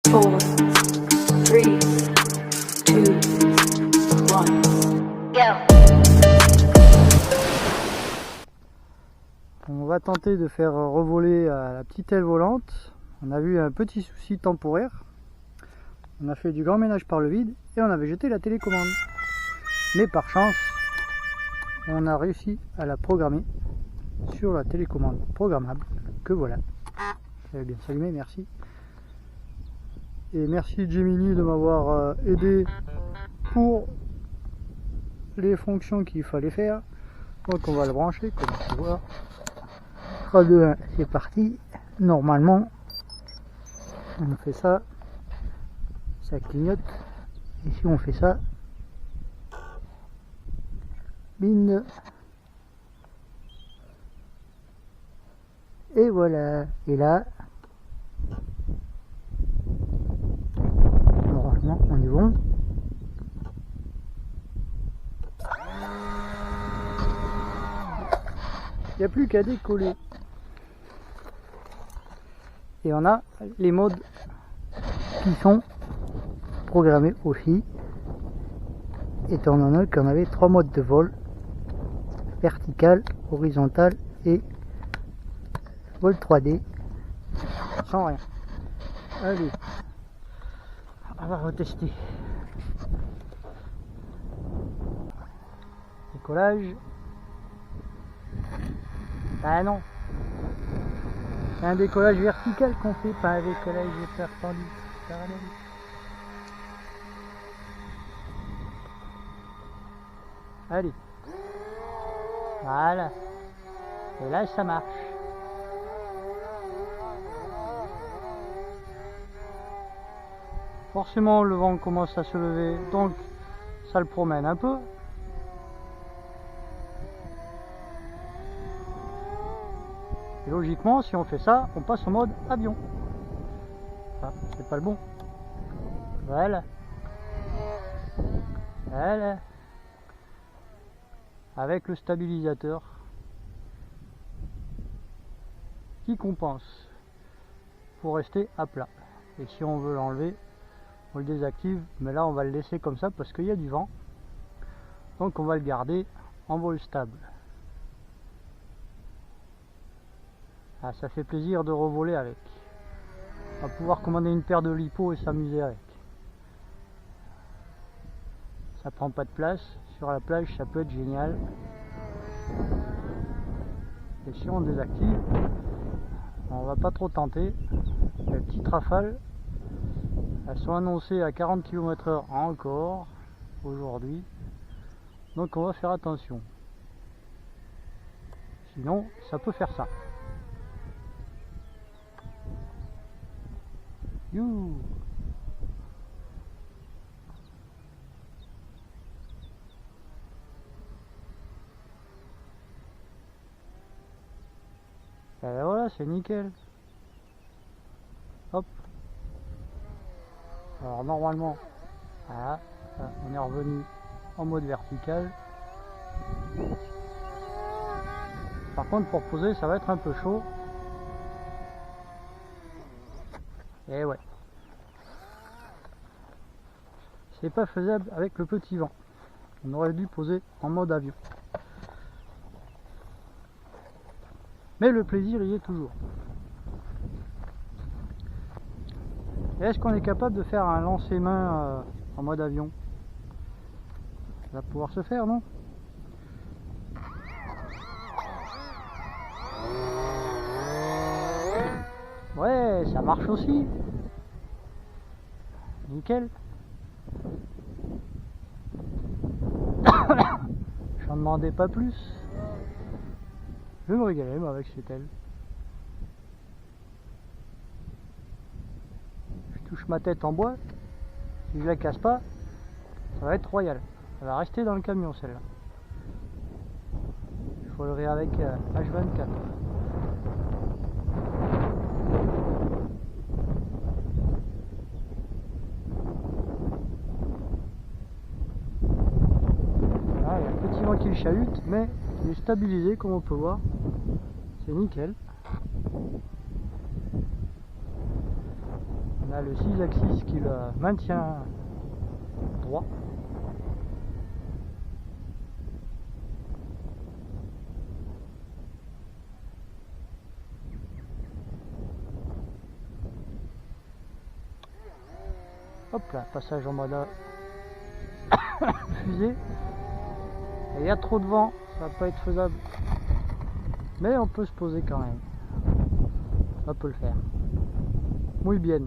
4, 3, 2, 1, go! On va tenter de faire revoler la petite aile volante. On a eu un petit souci temporaire. On a fait du grand ménage par le vide et on avait jeté la télécommande. Mais par chance, on a réussi à la programmer sur la télécommande programmable. Que voilà. J'avais bien s'allumer, merci. Et merci Gemini de m'avoir aidé pour les fonctions qu'il fallait faire. Donc on va le brancher comme on peut voir. 3, 2, 1, c'est parti. Normalement, on fait ça, ça clignote. Et si on fait ça, bing. Et voilà. Et là, normalement, on est bon. Il n'y a plus qu'à décoller. Et on a les modes qui sont programmés aussi. Étant donné qu'on avait 3 modes de vol: vertical, horizontal et vol 3D. Sans rien. Allez, on va retester. Décollage. Ah non, c'est un décollage vertical qu'on fait, pas un décollage perpendicular. Allez, voilà, et là ça marche. Forcément le vent commence à se lever, donc ça le promène un peu. Et logiquement, si on fait ça, on passe en mode avion. Ah, c'est pas le bon. Voilà. Voilà. Avec le stabilisateur qui compense pour rester à plat. Et si on veut l'enlever, on le désactive. Mais là, on va le laisser comme ça parce qu'il y a du vent. Donc on va le garder en vol stable. Ah, ça fait plaisir de revoler avec. On va pouvoir commander une paire de lipo et s'amuser avec. Ça prend pas de place. Sur la plage, ça peut être génial. Et si on désactive, on va pas trop tenter. Les petites rafales, elles sont annoncées à 40 km/h encore aujourd'hui. Donc on va faire attention. Sinon, ça peut faire ça. You. Et voilà, c'est nickel. Hop. Alors normalement, voilà, on est revenu en mode vertical. Par contre, pour poser, ça va être un peu chaud. Et ouais, c'est pas faisable avec le petit vent. On aurait dû poser en mode avion. Mais le plaisir y est toujours. Est-ce qu'on est capable de faire un lancer-main en mode avion? Ça va pouvoir se faire, non? Ouais, ça marche aussi. Nickel. J'en demandais pas plus. Je vais me régaler moi avec cette aile. Je touche ma tête en bois. Si je la casse pas, ça va être royal. Elle va rester dans le camion celle-là. Il faut le rire avec H24. Ah, il y a un petit vent qui le chahute, mais il est stabilisé comme on peut voir. C'est nickel. On a le 6 axis qui le maintient droit. Hop là, passage en mode fusée. Il y a trop de vent, ça va pas être faisable. Mais on peut se poser quand même. On peut le faire. Muy bien.